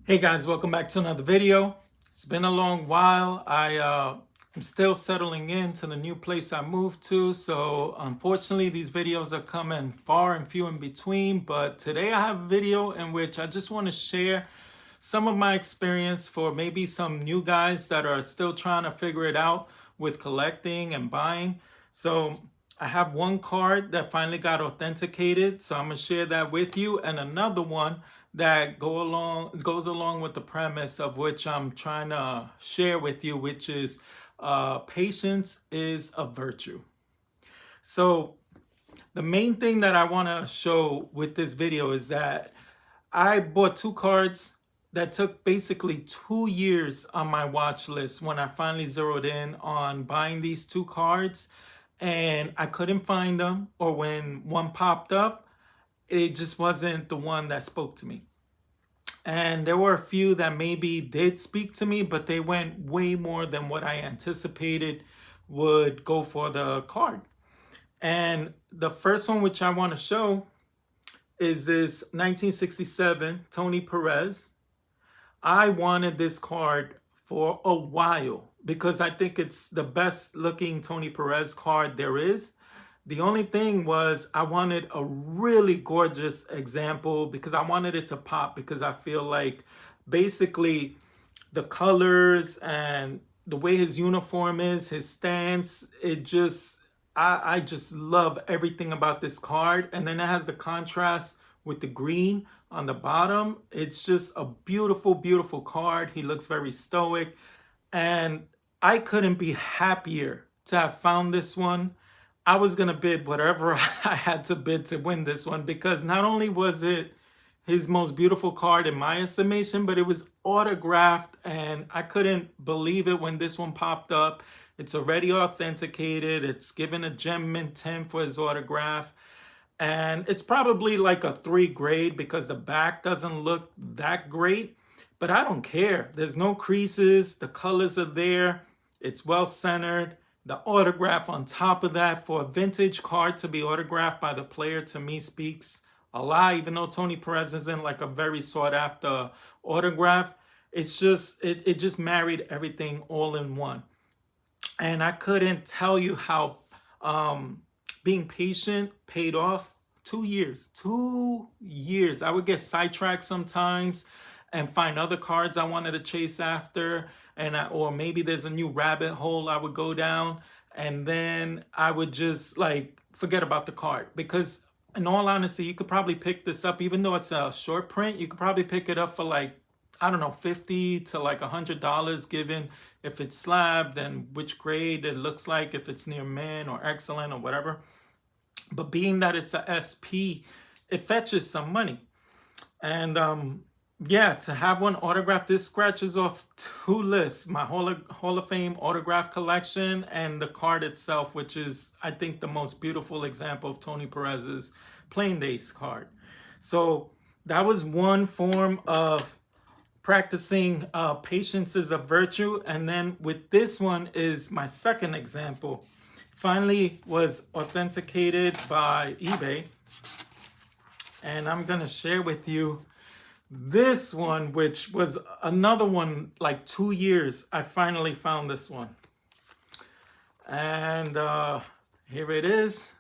Hey guys, welcome back to another video. It's been a long while. I'm still settling into the new place I moved to, so unfortunately these videos are coming far and few in between, but today I have a video in which I just want to share some of my experience for maybe some new guys that are still trying to figure it out with collecting and buying. So I have one card that finally got authenticated, so I'm gonna share that with you, and another one that goes along with the premise of which I'm trying to share with you, which is patience is a virtue. So the main thing that I want to show with this video is that I bought two cards that took basically 2 years on my watch list when I finally zeroed in on buying these two cards, and I couldn't find them, or when one popped up, it just wasn't the one that spoke to me. And there were a few that maybe did speak to me, but they went way more than what I anticipated would go for the card. And the first one, which I want to show, is this 1967 Tony Perez. I wanted this card for a while because I think it's the best looking Tony Perez card there is. The only thing was I wanted a really gorgeous example because I wanted it to pop, because I feel like basically the colors and the way his uniform is, his stance, I just love everything about this card. And then it has the contrast with the green on the bottom. It's just a beautiful, beautiful card. He looks very stoic. And I couldn't be happier to have found this one. I was going to bid whatever I had to bid to win this one, because not only was it his most beautiful card in my estimation, but it was autographed, and I couldn't believe it when this one popped up. It's already authenticated. It's given a gem mint 10 for his autograph. And it's probably like a 3 grade because the back doesn't look that great, but I don't care. There's no creases. The colors are there. It's well centered. The autograph on top of that, for a vintage card to be autographed by the player, to me speaks a lot. Even though Tony Perez isn't like a very sought after autograph, it's just it just married everything all in one. And I couldn't tell you how being patient paid off. 2 years, 2 years. I would get sidetracked sometimes and find other cards I wanted to chase after, or maybe there's a new rabbit hole I would go down, and then I would just like forget about the card. Because in all honesty, you could probably pick this up, even though it's a short print, you could probably pick it up for like, I don't know, $50 to like $100, given if it's slabbed and which grade it looks like, if it's near mint or excellent or whatever. But being that it's a SP, it fetches some money. And yeah, to have one autograph, this scratches off 2 lists: my Hall of Fame autograph collection and the card itself, which is, I think, the most beautiful example of Tony Perez's Playing Days card. So that was one form of practicing patience is a virtue. And then with this one is my second example. Finally was authenticated by eBay. And I'm going to share with you this one, which was another one, like 2 years. I finally found this one. And here it is.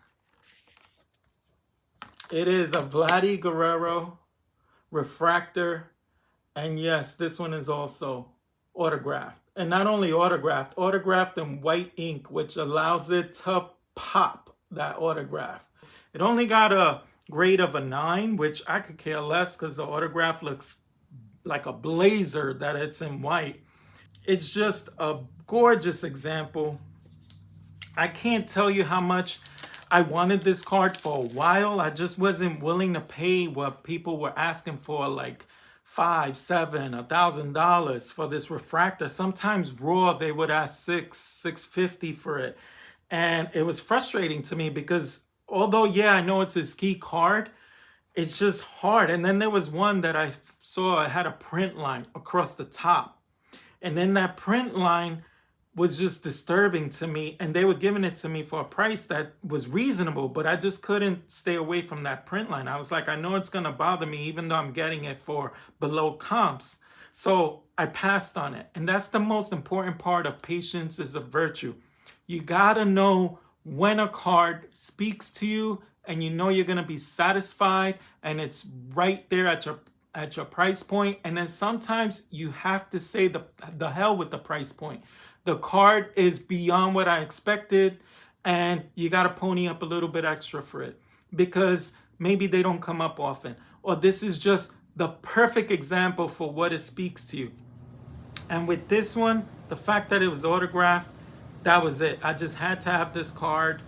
It is a Vlad Guerrero refractor. And yes, this one is also autographed. And not only autographed in white ink, which allows it to pop that autograph. It only got a grade of a 9, which I could care less because the autograph looks like a blazer that it's in white. It's just a gorgeous example. I can't tell you how much I wanted this card for a while. I just wasn't willing to pay what people were asking for, like $5, $7, $1,000 for this refractor. Sometimes raw, they would ask $650 for it. And it was frustrating to me because although, yeah, I know it's his key card, it's just hard. And then there was one that I saw, it had a print line across the top. And then that print line was just disturbing to me. And they were giving it to me for a price that was reasonable, but I just couldn't stay away from that print line. I was like, I know it's going to bother me, even though I'm getting it for below comps. So I passed on it. And that's the most important part of patience is a virtue. You gotta know when a card speaks to you and you know you're gonna be satisfied and it's right there at your price point. And then sometimes you have to say the hell with the price point. The card is beyond what I expected, and you gotta pony up a little bit extra for it because maybe they don't come up often. Or this is just the perfect example for what it speaks to you. And with this one, the fact that it was autographed, that was it. I just had to have this card,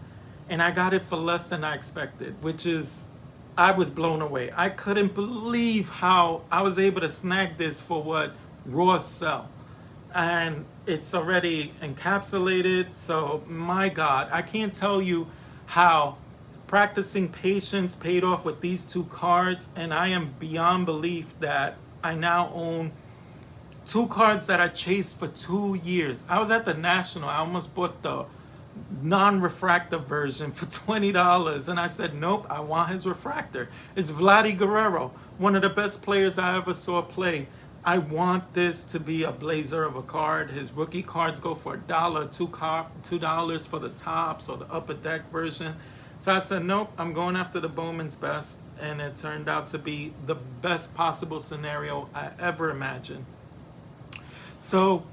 and I got it for less than I expected, which is, I was blown away. I couldn't believe how I was able to snag this for what Raws sell. And it's already encapsulated. So my God, I can't tell you how practicing patience paid off with these two cards. And I am beyond belief that I now own two cards that I chased for 2 years. I was at the National. I almost bought the non-refractor version for $20. And I said, nope, I want his refractor. It's Vlad Guerrero, one of the best players I ever saw play. I want this to be a blazer of a card. His rookie cards go for $1, $2 for the tops or the upper deck version. So I said, nope, I'm going after the Bowman's best. And it turned out to be the best possible scenario I ever imagined. So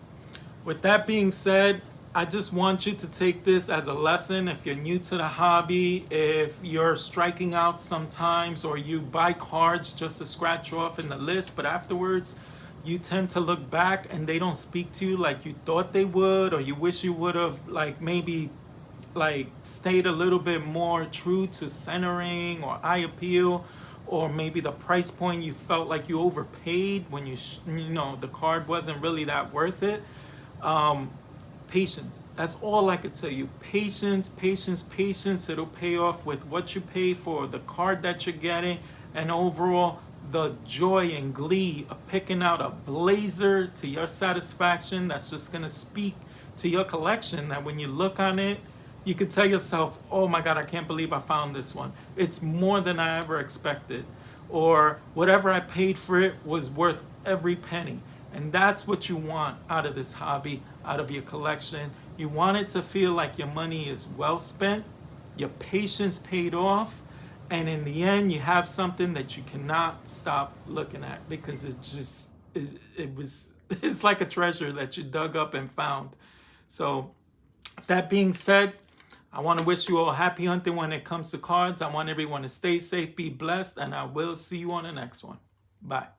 with that being said, I just want you to take this as a lesson. If you're new to the hobby, if you're striking out sometimes, or you buy cards just to scratch off in the list, but afterwards you tend to look back and they don't speak to you like you thought they would, or you wish you would have maybe stayed a little bit more true to centering or eye appeal, or maybe the price point you felt like you overpaid when you know the card wasn't really that worth it. Patience. That's all I could tell you. Patience, patience, patience. It'll pay off with what you pay for the card that you're getting, and overall the joy and glee of picking out a blazer to your satisfaction that's just gonna speak to your collection, that when you look on it, you can tell yourself, oh my God, I can't believe I found this one. It's more than I ever expected. Or whatever I paid for it was worth every penny. And that's what you want out of this hobby, out of your collection. You want it to feel like your money is well spent, your patience paid off, and in the end, you have something that you cannot stop looking at because it's like a treasure that you dug up and found. So that being said, I want to wish you all happy hunting when it comes to cards. I want everyone to stay safe, be blessed, and I will see you on the next one. Bye.